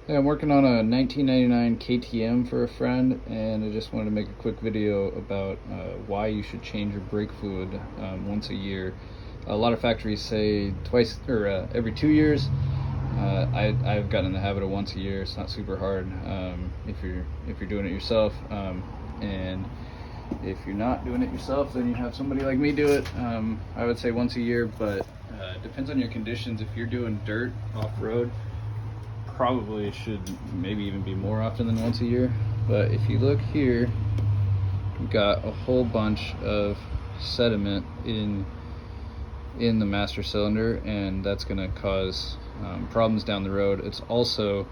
Yeah, I'm working on a 1999 KTM for a friend, and I just wanted to make a quick video about why you should change your brake fluid once a year. A lot of factories say twice or every 2 years. I've gotten in the habit of once a year. It's not super hard if you're doing it yourself, and if you're not doing it yourself, then you have somebody like me do it. I would say once a year, but it depends on your conditions. If you're doing dirt off road, probably should maybe even be more often than once a year. But if you look here, we've got a whole bunch of sediment in the master cylinder, and that's going to cause problems down the road. It's also,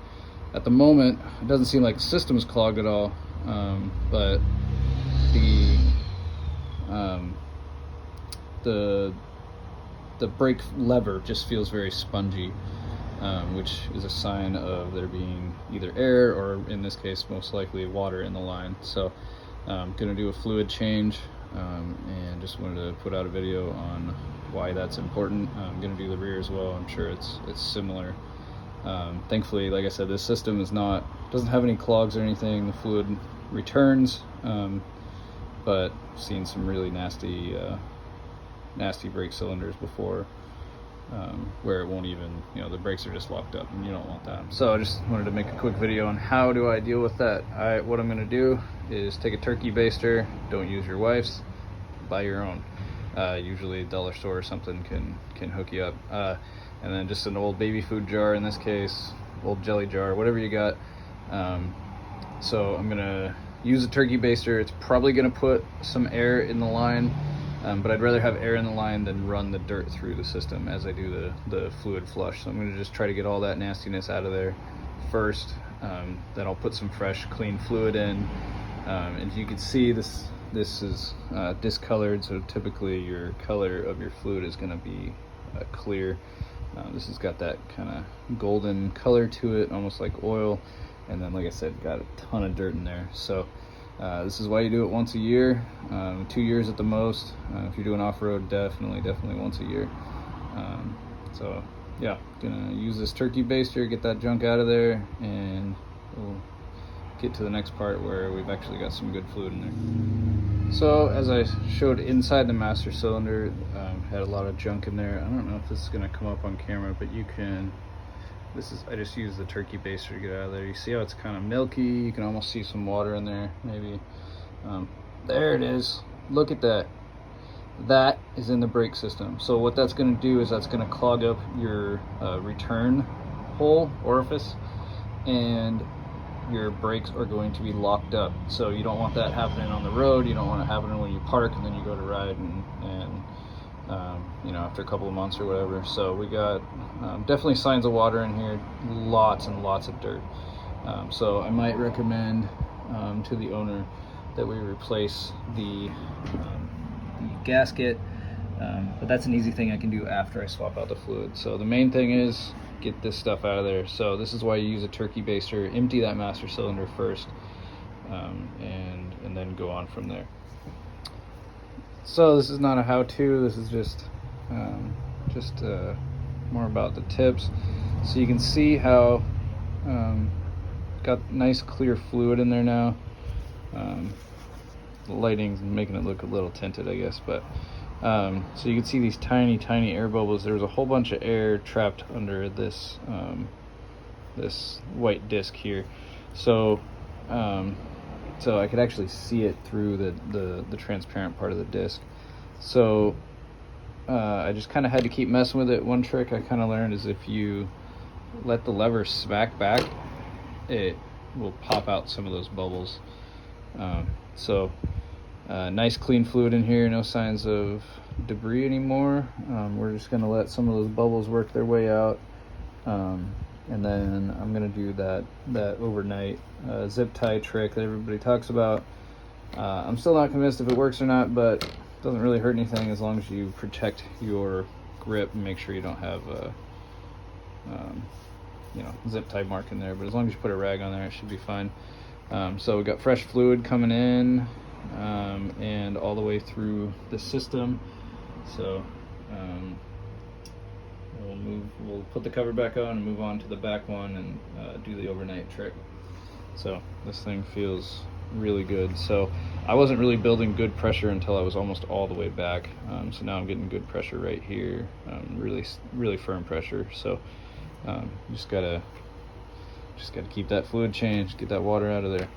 at the moment, it doesn't seem like the system is clogged at all, but the brake lever just feels very spongy, which is a sign of there being either air or, in this case, most likely water in the line. So I'm going to do a fluid change, and just wanted to put out a video on why that's important. I'm going to do the rear as well. I'm sure it's similar. Thankfully, like I said, this system doesn't have any clogs or anything. The fluid returns, but I've seen some really nasty brake cylinders before, where it won't even, the brakes are just locked up, and you don't want that. So I just wanted to make a quick video on how do I deal with that. What I'm going to do is take a turkey baster. Don't use your wife's, buy your own. Usually a dollar store or something can hook you up, and then just an old baby food jar, in this case old jelly jar, whatever you got. So I'm gonna use a turkey baster. It's probably gonna put some air in the line, but I'd rather have air in the line than run the dirt through the system as I do the fluid flush. So I'm gonna just try to get all that nastiness out of there first. Then I'll put some fresh, clean fluid in. And you can see this is discolored, so typically your color of your fluid is gonna be clear. This has got that kind of golden color to it, almost like oil. And then, like I said, got a ton of dirt in there. So this is why you do it once a year, 2 years at the most. If you're doing off-road, definitely once a year. So yeah, gonna use this turkey baster, get that junk out of there, and we'll get to the next part where we've actually got some good fluid in there. So as I showed inside the master cylinder, had a lot of junk in there. I don't know if this is gonna come up on camera, but you can. I just used the turkey baster to get out of there. You see how it's kind of milky? You can almost see some water in there, maybe. There it is. Look at that. That is in the brake system. So what that's going to do is that's going to clog up your return hole orifice, and your brakes are going to be locked up. So you don't want that happening on the road. You don't want it happening when you park and then you go to ride, and after a couple of months or whatever. So we got definitely signs of water in here, lots and lots of dirt. So I might recommend to the owner that we replace the gasket, but that's an easy thing I can do after I swap out the fluid. So the main thing is get this stuff out of there. So this is why you use a turkey baster. Empty that master cylinder first, and then go on from there. So this is not a how-to. This is just more about the tips. So you can see how got nice clear fluid in there now. The lighting's making it look a little tinted, I guess, but so you can see these tiny air bubbles. There was a whole bunch of air trapped under this this white disc here. So I could actually see it through the transparent part of the disc. So I just kind of had to keep messing with it. One trick I kind of learned is if you let the lever smack back, it will pop out some of those bubbles. Nice clean fluid in here, no signs of debris anymore. We're just going to let some of those bubbles work their way out, and then I'm going to do that overnight zip tie trick that everybody talks about. I'm still not convinced if it works or not, but it doesn't really hurt anything as long as you protect your grip and make sure you don't have a zip tie mark in there. But as long as you put a rag on there, it should be fine. So we got fresh fluid coming in, and all the way through the system. So we'll put the cover back on and move on to the back one and do the overnight trick. So this thing feels really good. So I wasn't really building good pressure until I was almost all the way back. So now I'm getting good pressure right here, really firm pressure. So just gotta keep that fluid change, get that water out of there.